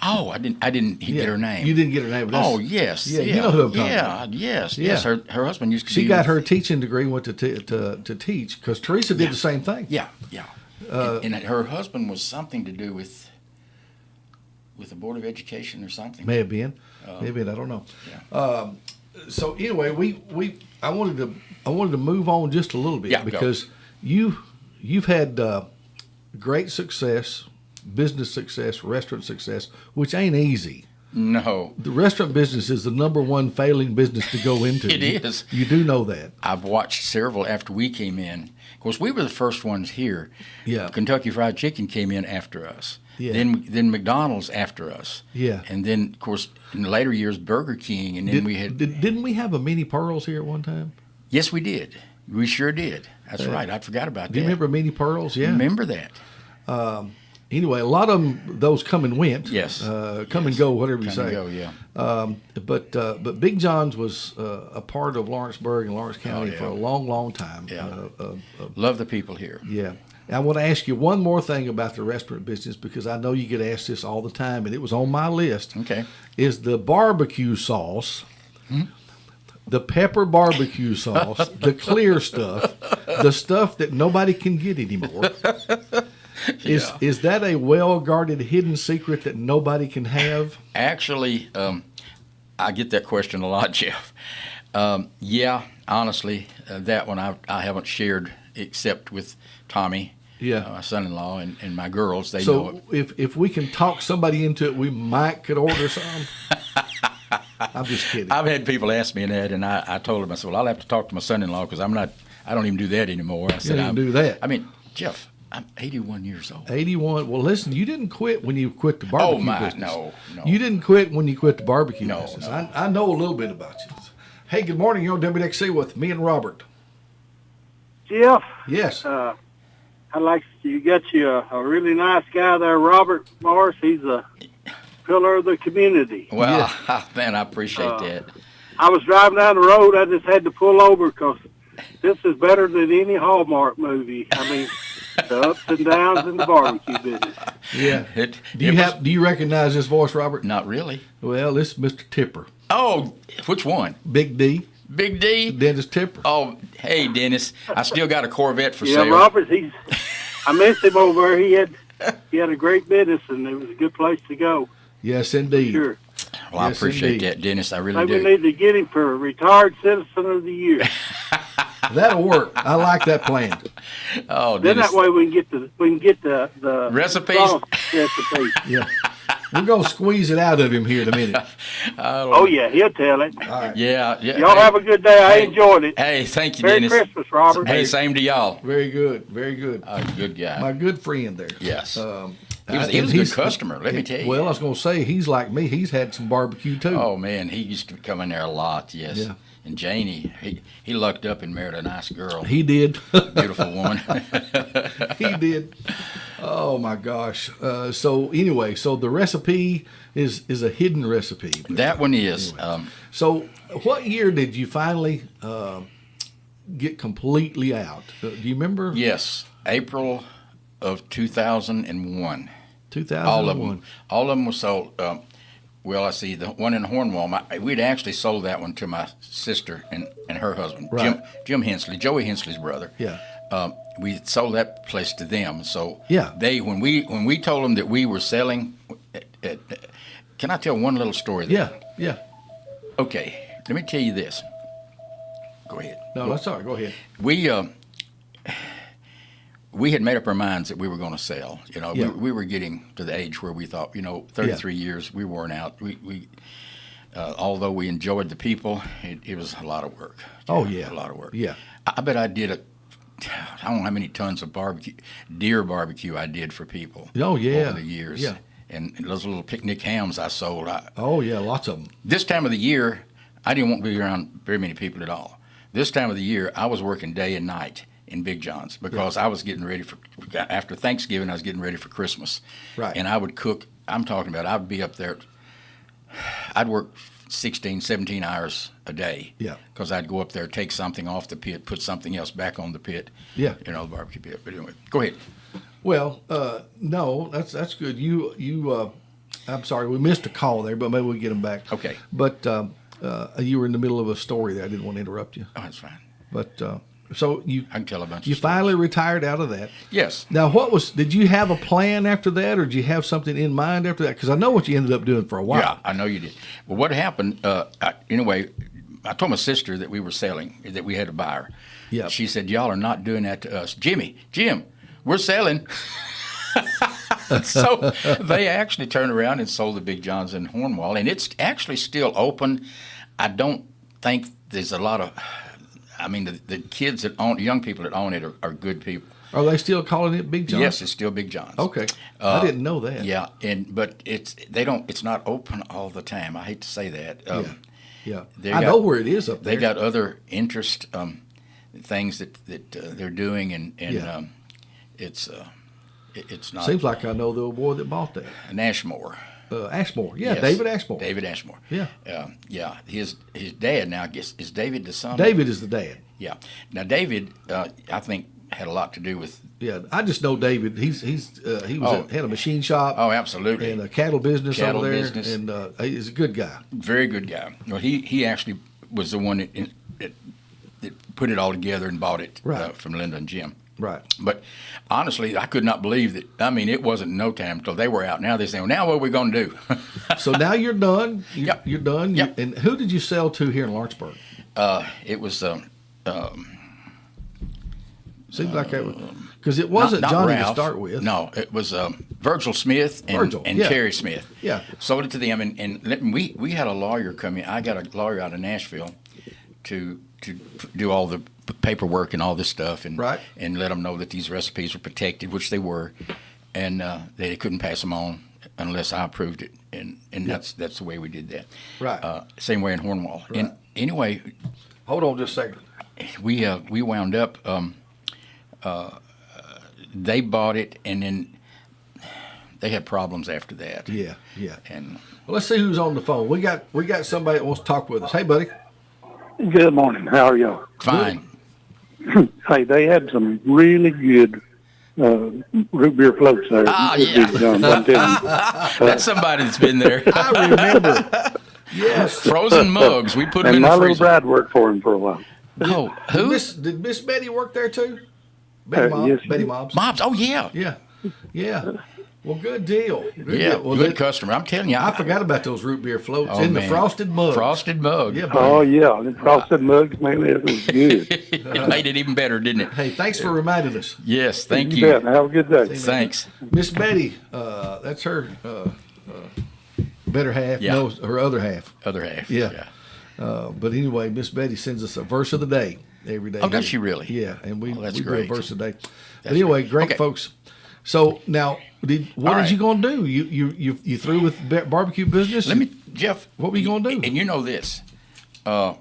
Oh, I didn't get her name. You didn't get her name. Oh, yes. Yeah, you know who I'm talking about. Yes. Her husband used to She got her teaching degree, went to teach, because Teresa did the same thing. Yeah. And her husband was something to do with the Board of Education or something. May have been. I don't know. Yeah. So anyway, I wanted to move on just a little bit because you've had great success, business success, restaurant success, which ain't easy. No. The restaurant business is the number one failing business to go into. It is. You do know that. I've watched several after we came in. Of course, we were the first ones here. Yeah. Kentucky Fried Chicken came in after us. Yeah. Then McDonald's after us. Yeah. And then, of course, in the later years, Burger King, and then we had. Didn't we have a Mini Pearls here at one time? Yes, we did. We sure did. That's right. I forgot about that. Do you remember Mini Pearls? Yeah. Remember that. Anyway, a lot of them, those come and went. Yes. Come and go, whatever you say. Come and go, yeah. But Big John's was a part of Lawrenceburg and Lawrence County for a long, long time. Yeah. Love the people here. Yeah. I want to ask you one more thing about the restaurant business, because I know you get asked this all the time, and it was on my list. Okay. Is the barbecue sauce, the pepper barbecue sauce, the clear stuff, the stuff that nobody can get anymore. Is that a well-guarded hidden secret that nobody can have? Actually, I get that question a lot, Jeff. Yeah, honestly, that one I haven't shared except with Tommy, my son-in-law, and my girls. They know it. So if we can talk somebody into it, we could order some. I'm just kidding. I've had people ask me that, and I told them, I said, well, I'll have to talk to my son-in-law because I don't even do that anymore. I said, you don't do that. I mean, Jeff, I'm 81 years old. 81. Well, listen, you didn't quit when you quit the barbecue business. No. You didn't quit when you quit the barbecue No, business. no. I know a little bit about you. Hey, good morning. You're on WDXE with me and Robert. Jeff. Yes. I'd like you got you a really nice guy there, Robert Morris. He's a pillar of the community. Well, man, I appreciate that. I was driving down the road. I just had to pull over because this is better than any Hallmark movie. I mean, the ups and downs in the barbecue business. Yeah. Do you recognize this voice, Robert? Not really. Well, this is Mr. Tipper. Oh, which one? Big D. Big D? Dennis Tipper. Oh, hey, Dennis. I still got a Corvette for sale. Yeah, Robert, I missed him over there. He had a great business, and it was a good place to go. Yes, indeed. Sure. Well, I appreciate that, Dennis. I really Maybe do. we need to get him for Retired Citizen of the Year. That'll work. I like that plan. Oh, Then Dennis. that way we can get the Recipes? sauce recipe. Yeah. We're going to squeeze it out of him here in a minute. Oh, yeah, he'll tell it. All right. Yeah. Y'all have a good day. I enjoyed it. Hey, thank you, Merry Dennis. Christmas, Robert. Hey, same to y'all. Very good. Very good. Good guy. My good friend there. Yes. He was and a good customer, let me tell you. Well, I was going to say, he's like me. He's had some barbecue, too. Oh, man, he used to come in there a lot, yes. Yeah. And Janie, he lucked up and married a nice girl. He did. Beautiful woman. He did. Oh, my gosh. So, anyway, the recipe is a hidden recipe. That one is. Anyway. So, what year did you finally get completely out? Do you remember? Yes, April of 2001. 2001. All of them were sold. Well, I see the one in Hornwall. We'd actually sold that one to my sister and her husband, right. Jim Hensley, Joey Hensley's brother. Yeah. We sold that place to them. So yeah. They when we told them that we were selling. Can I tell one little story there? Yeah. Okay. Let me tell you this. Go ahead. No, that's all right. Go ahead. We had made up our minds that we were going to sell. You know, yeah. we were getting to the age where we thought, 33 years, we worn out. We although we enjoyed the people, it was a lot of work. Oh, yeah. A lot of work. Yeah. I bet I did I don't know how many tons of deer barbecue I did for people. Oh, yeah. Over the years. Yeah. And those little picnic hams I sold. Oh, yeah, lots of them. This time of the year, I didn't want to be around very many people at all. This time of the year, I was working day and night in Big John's because I was getting ready after Thanksgiving, I was getting ready for Christmas. Right. And I would cook, I'm talking about, I'd be up there, I'd work 16, 17 hours a day. Yeah. Because I'd go up there, take something off the pit, put something else back on the pit. Yeah. The barbecue pit. But anyway, go ahead. Well, no, that's good. You I'm sorry, we missed a call there, but maybe we'll get them back. Okay. But you were in the middle of a story there. I didn't want to interrupt you. Oh, that's fine. But so I can tell a bunch. You finally retired out of that. Yes. Now, did you have a plan after that, or did you have something in mind after that? Because I know what you ended up doing for a while. Yeah, I know you did. Well, what happened? Anyway, I told my sister that we were selling, that we had a buyer. Yeah. She said, "Y'all are not doing that to us, Jim, we're selling." So they actually turned around and sold the Big John's in Hornwall, and it's actually still open. I don't think there's a lot of. I mean, the kids that own, young people that own it are good people. Are they still calling it Big John's? Yes, it's still Big John's. Okay, I didn't know that. Yeah, but it's not open all the time. I hate to say that. Yeah. I know where it is up there. They got other interest things that they're doing, and it's not. Seems like I know the old boy that bought that. Ashmore. Ashmore, yeah, Yes. David Ashmore. David Ashmore. Yeah. Yeah. His dad now, I guess, is David the son? David is the dad. Yeah. Now David, I think, had a lot to do with. Yeah, I just know David. He had a machine shop. Oh, absolutely. And a cattle business over there. Business. And he's a good guy. Very good guy. Well, he actually was the one that put it all together and bought it from Linda and Jim. Right. But honestly, I could not believe that. I mean, it wasn't no time until they were out. Now they say, well, now what are we going to do? So now you're done. You're done. Yep. And who did you sell to here in Lawrenceburg? It was. Seems like that was. Because it wasn't not Johnny Ralph. to start with. No, it was Virgil Smith and Terry Smith. Yeah. Sold it to them, and we had a lawyer come in. I got a lawyer out of Nashville to do all the paperwork and all this stuff, and let them know that these recipes were protected, which they were, and they couldn't pass them on unless I approved it, and that's the way we did that. Right. Same way in Hornwall. Right. And anyway, hold on just a second. We wound up. They bought it, and then they had problems after that. Yeah. And well, let's see who's on the phone. We got somebody that wants to talk with us. Hey, buddy. Good morning. How are y'all? Fine. Hey, they had some really good root beer floats there. That's somebody that's been there. I remember. Yes. Frozen mugs. We put them in the freezer. My little Brad worked for him for a while. Oh, who? Did Miss Betty work there too? Betty Mobs. Mobs. Oh yeah. Yeah. Well, good deal. Good customer. I'm telling you. I forgot about those root beer floats in the frosted mug. Frosted mug. Yeah, the frosted mugs, man, it was good. It made it even better, didn't it? Hey, thanks for reminding us. Yes, thank you. Bet. Have a good day. Thanks. Miss Betty, that's her better half. Yeah. No, her other half. Other half. Yeah. But anyway, Miss Betty sends us a verse of the day every day. Oh, does she really? Yeah, and we do a verse a day. But That's anyway, great okay. folks. So now, what are you going to do? You through with barbecue business? Jeff. What were you going to do? And you know this, I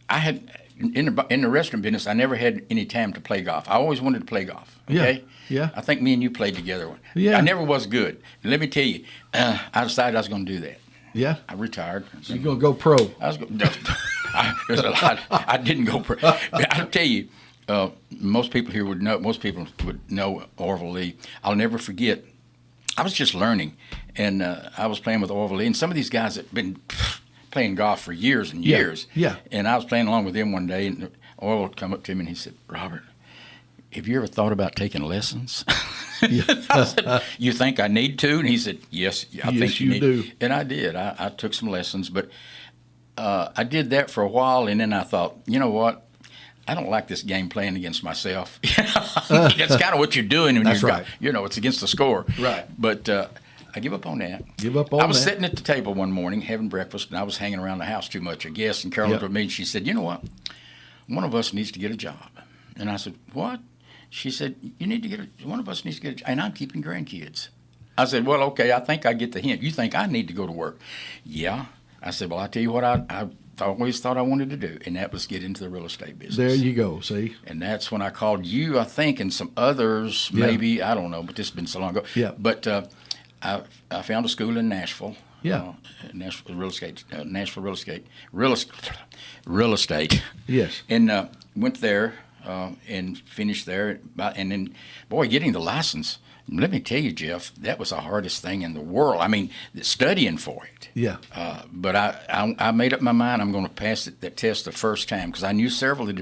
had in the restaurant business. I never had any time to play golf. I always wanted to play golf. Okay. Yeah. I think me and you played together. Yeah. I never was good. And let me tell you, I decided I was going to do that. Yeah. I retired. So you're going to go pro? There's a lot. I didn't go pro. I'll tell you. Most people here would know. Most people would know Orville Lee. I'll never forget. I was just learning, and I was playing with Orville Lee, and some of these guys had been playing golf for years and years. Yeah. And I was playing along with him one day, and Orville would come up to me and he said, "Robert, have you ever thought about taking lessons?" I said, "You think I need to?" And he said, "Yes, I think you need." Do. And I did. I took some lessons, but I did that for a while, and then I thought, you know what? I don't like this game playing against myself. That's kind of what you're doing when That's right. It's against the score. Right. But I give up on that. I was sitting at the table one morning having breakfast, and I was hanging around the house too much, I guess. And Carol looked at me and she said, "You know what? One of us needs to get a job." And I said, "What?" She said, one of us needs to get a job. And I'm keeping grandkids. I said, "Well, okay, I think I get the hint. You think I need to go to work?" "Yeah." I said, "Well, I tell you what I always thought I wanted to do, and that was get into the real estate business." There you go, see? And that's when I called you, I think, and some others, maybe, I don't know, but this has been so long ago. Yeah. But I found a school in Nashville. Yeah. Nashville real estate. Yes. And went there and finished there. And then, boy, getting the license, let me tell you, Jeff, that was the hardest thing in the world. I mean, studying for it. Yeah. But I made up my mind I'm going to pass that test the first time because I knew several that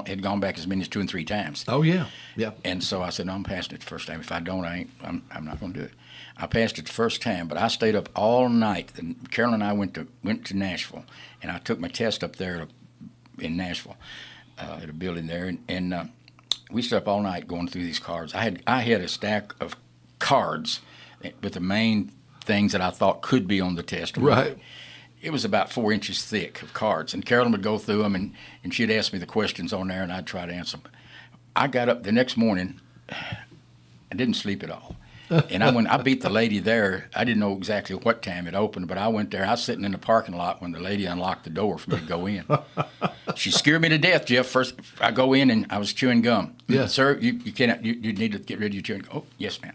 had gone back as many as 2 and 3 times. Oh yeah. Yeah. And so I said, "No, I'm passing it the first time. If I don't, I'm not going to do it." I passed it the first time, but I stayed up all night. Carol and I went to Nashville, and I took my test up there in Nashville at a building there, and we stayed up all night going through these cards. I had a stack of cards with the main things that I thought could be on the test. Right. It was about 4 inches thick of cards, and Carolyn would go through them, and she'd ask me the questions on there, and I'd try to answer them. I got up the next morning. I didn't sleep at all. And I beat the lady there. I didn't know exactly what time it opened, but I went there. I was sitting in the parking lot when the lady unlocked the door for me to go in. She scared me to death, Jeff. First, I go in and I was chewing gum. Yeah. Sir, you cannot. You need to get rid of your chewing gum. Oh, yes, ma'am.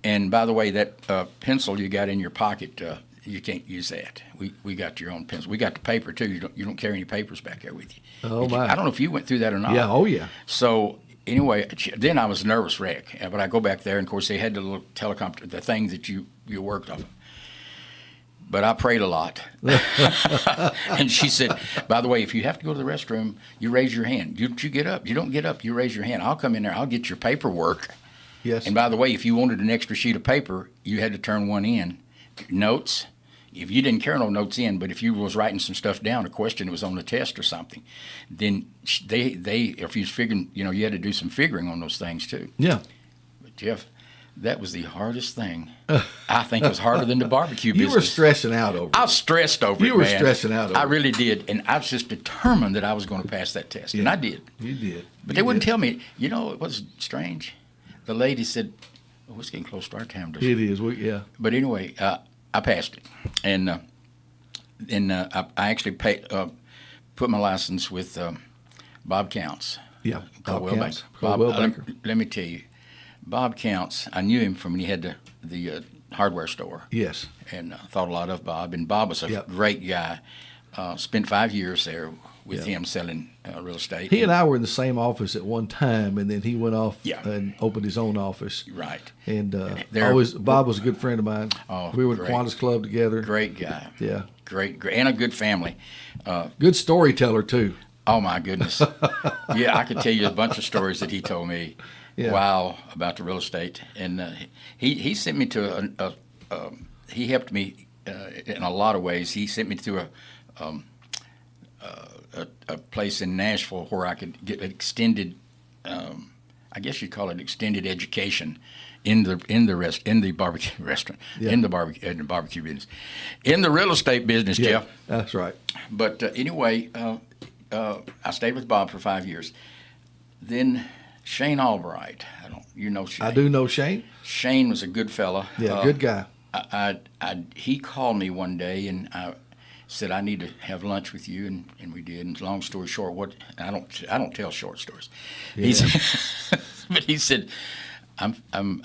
And by the way, that pencil you got in your pocket, you can't use that. We got your own pencil. We got the paper too. You don't carry any papers back there with you. Oh my! I don't know if you went through that or not. Yeah. Oh yeah. So. Anyway, then I was a nervous wreck. But I go back there, and of course they had the little the thing that you worked off of. But I prayed a lot. And she said, by the way, if you have to go to the restroom, you raise your hand. You get up. You don't get up. You raise your hand. I'll come in there. I'll get your paperwork. Yes. And by the way, if you wanted an extra sheet of paper, you had to turn one in. Notes. If you didn't carry no notes in, but if you was writing some stuff down, a question that was on the test or something, then they if you was figuring, you had to do some figuring on those things too. Yeah. But Jeff, that was the hardest thing. I think it was harder than the barbecue business. You were stressing out over it. I was stressed over it, You were man. stressing out over it. I really did, and I was just determined that I was going to pass that test, and I did. You did. But they wouldn't tell me. It was strange. The lady said, "Oh, it's getting close to our time." It is. Yeah. But anyway, I passed it, and I actually put my license with Bob Counts. Yeah. Bob Counts. Bob, Wellbaker. let me tell you, Bob Counts. I knew him from when he had the hardware store. Yes. And thought a lot of Bob. And Bob was a great guy. Spent 5 years there with him selling real estate. He and I were in the same office at one time, and then he went off and opened his own office. Right. And Bob was a good friend of mine. Oh, we were at Qantas Club together. Great guy. Yeah. Great, and a good family. Good storyteller, too. Oh, my goodness. Yeah, I could tell you a bunch of stories that he told me. Yeah. Wow, about the real estate. And he sent me to he helped me in a lot of ways. He sent me to a place in Nashville where I could get extended, I guess you'd call it extended education in the barbecue restaurant, in the barbecue business, in the real estate business, Jeff. That's right. But anyway, I stayed with Bob for 5 years. Then Shane Albright, you know Shane. I do know Shane. Shane was a good fella. Yeah, good guy. He called me one day and I said, I need to have lunch with you, and we did. And long story short, I don't tell short stories. Yeah. But he said, I own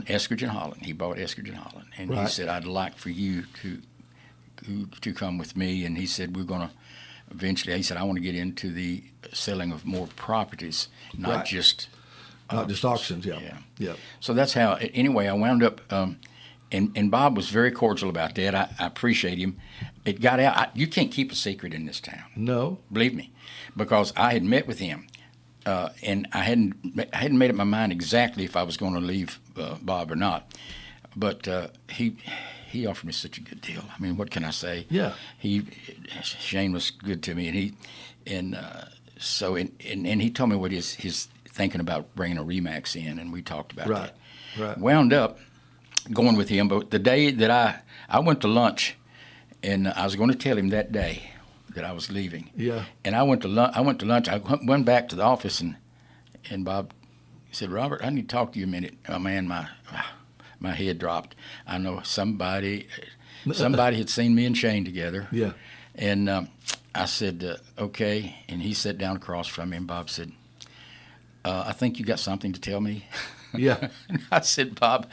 Eskridge and Holland. He bought Eskridge and Holland, and he said, I'd like for you to come with me. And he said, we're going to eventually. He said, I want to get into the selling of more properties, not just auctions. Yeah. So that's how. Anyway, I wound up. And Bob was very cordial about that. I appreciate him. It got out. You can't keep a secret in this town. No. Believe me, because I had met with him, and I hadn't made up my mind exactly if I was going to leave Bob or not. But he offered me such a good deal. I mean, what can I say? Yeah. Shane was good to me, and he told me what his thinking about bringing a Remax in, and we talked about that. Right. Wound up going with him, but the day that I went to lunch, and I was going to tell him that day that I was leaving. Yeah. And I went to lunch. I went back to the office, and Bob said, Robert, I need to talk to you a minute. Oh man, my head dropped. I know somebody had seen me and Shane together. Yeah. And I said, okay. And he sat down across from me, and Bob said, I think you got something to tell me. Yeah. And I said, Bob,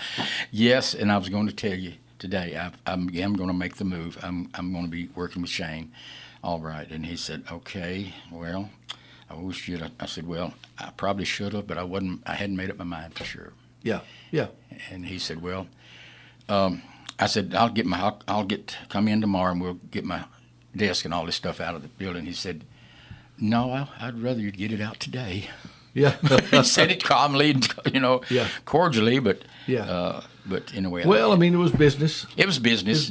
yes, and I was going to tell you today. I'm going to make the move. I'm going to be working with Shane. All right. And he said, okay, well, I wish you'd. I said, well, I probably should have, but I hadn't made up my mind for sure. Yeah. Yeah. And he said, well, I said, come in tomorrow and we'll get my desk and all this stuff out of the building. He said, no, I'd rather you'd get it out today. Yeah. He said it calmly, cordially, but but anyway. Well, I mean, it was business. It was business.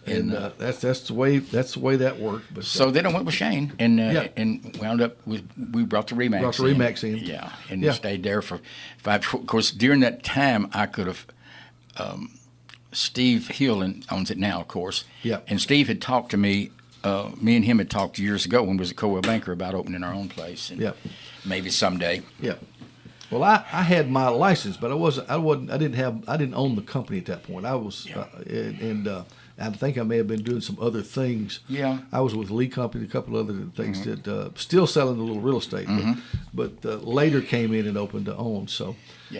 And that's the way that worked. But so then I went with Shane and wound up with we brought the Remax. Brought the Remax in. Yeah, and stayed there for 5. Of course, during that time, I could have. Steve Hill owns it now, of course. Yeah. And Steve had talked to me. Me and him had talked years ago when we was at Coldwell Banker about opening our own place. And maybe someday. Yeah. Well, I had my license, but I didn't own the company at that point. I was, I think I may have been doing some other things. Yeah. I was with Lee Company, a couple other things that still selling a little real estate, but later came in and opened to own. So,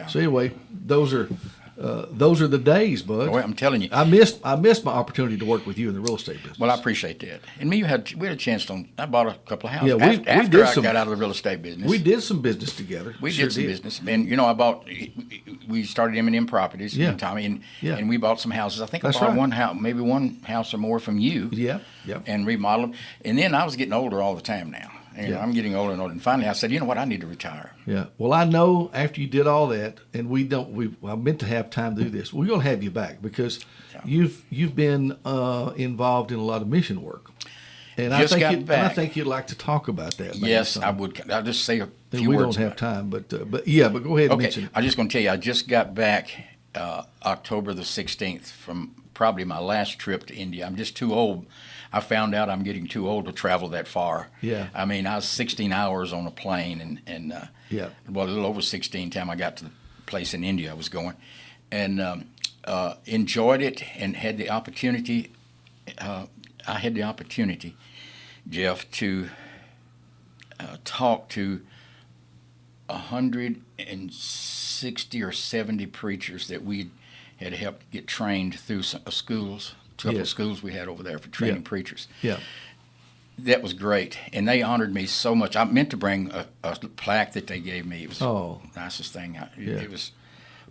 so anyway, those are the days, bud. Boy, I'm telling you, I missed my opportunity to work with you in the real estate business. Well, I appreciate that. And we had a chance to. I bought a couple of houses. Yeah, after I got out of the real estate business. We did some business together. We did some business, and we started M&M Properties, me and Tommy, and we bought some houses. I think I bought one house, maybe one house or more from you. Yeah. And remodeled them. And then I was getting older all the time now. And I'm getting older and older. And finally, I said, you know what? I need to retire. Yeah. Well, I know after you did all that, and I meant to have time to do this. We're going to have you back because you've been involved in a lot of mission work, and I think you'd like to talk about that. Yes, I would. I'll just say a few words. We don't have time, but go ahead and mention it. I'm just going to tell you, I just got back October the 16th from probably my last trip to India. I'm just too old. I found out I'm getting too old to travel that far. Yeah. I mean, I was 16 hours on a plane, and well, a little over 16 time I got to the place in India I was going, and enjoyed it and had the opportunity. I had the opportunity, Jeff, to talk to 160 or 70 preachers that we had helped get trained through some schools. Couple of schools we had over there for training preachers. Yeah. That was great. And they honored me so much. I meant to bring a plaque that they gave me. It was the nicest thing. It was.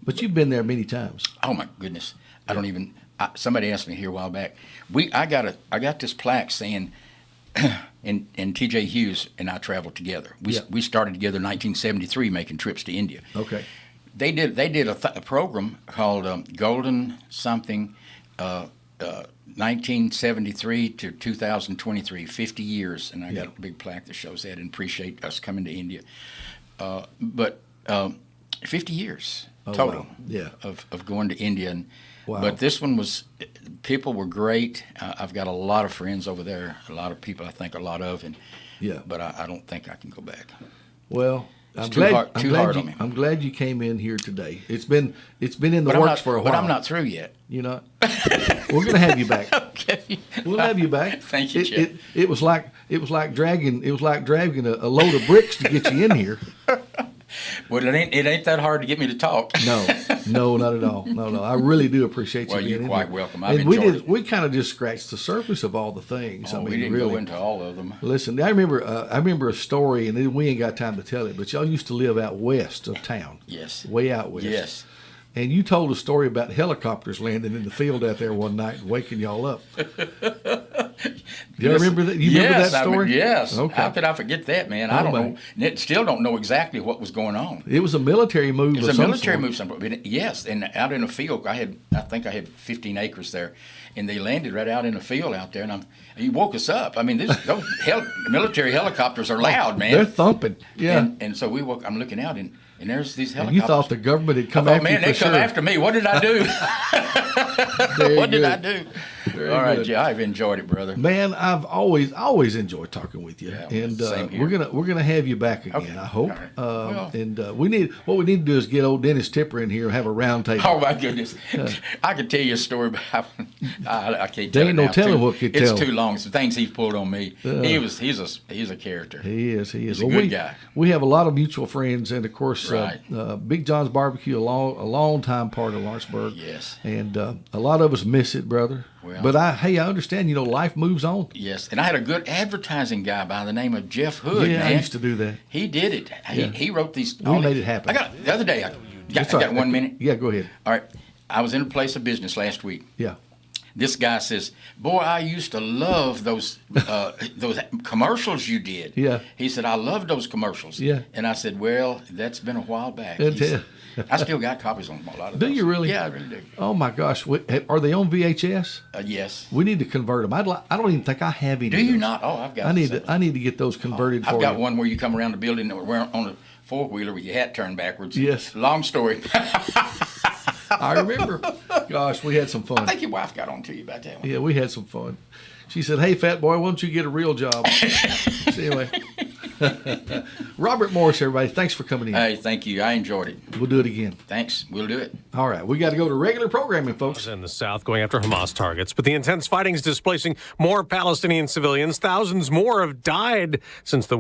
But you've been there many times. Oh, my goodness. I don't even, somebody asked me here a while back. I got this plaque saying, and T.J. Hughes and I traveled together. We started together in 1973 making trips to India. Okay. They did a program called Golden something, 1973 to 2023, 50 years, and I got a big plaque that shows that and appreciate us coming to India. But 50 years total of going to India. And, But this one was, people were great. I've got a lot of friends over there, a lot of people I think a lot of, but I don't think I can go back. Well, I'm glad you came in here today. It's been in the works for a while. But I'm not through yet. You know, we're going to have you back. Okay, we'll have you back. Thank you, Jeff. It was like dragging a load of bricks to get you in here. Well, it ain't that hard to get me to talk. No, not at all. No. I really do appreciate you being in here. Well, you're quite welcome. I've enjoyed it. We kind of just scratched the surface of all the things. We didn't go into all of them. Listen, I remember a story, and we ain't got time to tell it, but y'all used to live out west of town. Yes. Way out west. Yes. And you told a story about helicopters landing in the field out there one night and waking y'all up. Do you remember that? Remember that story? Yes. Okay. How could I forget that, man? I don't know. Still don't know exactly what was going on. It was a military move. It was a military move. Yes, and out in the field, I think I had 15 acres there, and they landed right out in the field out there, and he woke us up. I mean, those military helicopters are loud, man. They're thumping. Yeah. And so we woke. I'm looking out and there's these helicopters. And you thought the government had come after you for sure. Man, they come after me. What did I do? What did I do? Very All right, good. Jay, I've enjoyed it, brother. Man, I've always enjoyed talking with you, and we're gonna have you back again. I hope. Right. And we need to do is get old Dennis Tipper in here and have a round table. Oh my goodness, I could tell you a story about. I can't. There ain't no telling what could tell. It's too long. Some things he's pulled on me. He's a character. He is. He's a good guy. We have a lot of mutual friends, and of course, right. Big John's Barbecue, a long time part of Lawrenceburg. Yes. And a lot of us miss it, brother. Well, but I understand. Life moves on. Yes, and I had a good advertising guy by the name of Jeff Hood. Yeah, man. I used to do that. He did it. He wrote these. We made it happen. The other day. I got 1 minute. Yeah, go ahead. All right. I was in a place of business last week. Yeah. This guy says, "Boy, I used to love those commercials you did." Yeah. He said, "I love those commercials." Yeah. And I said, "Well, that's been a while back." I still got copies on a lot of those. Do you really? Yeah, I really do. Oh my gosh, are they on VHS? Yes. We need to convert them. I don't even think I have any. Do you not? Oh, I've got. I need to get those converted. I've got one where you come around the building and we're on a 4-wheeler with your hat turned backwards. Yes. Long story. I remember. Gosh, we had some fun. I think your wife got on to you about that one. Yeah, we had some fun. She said, "Hey, fat boy, why don't you get a real job?" So anyway, Robert Morris, everybody, thanks for coming in. Hey, thank you. I enjoyed it. We'll do it again. Thanks. We'll do it. All right. We got to go to regular programming, folks. In the south, going after Hamas targets. But the intense fighting is displacing more Palestinian civilians. Thousands more have died since the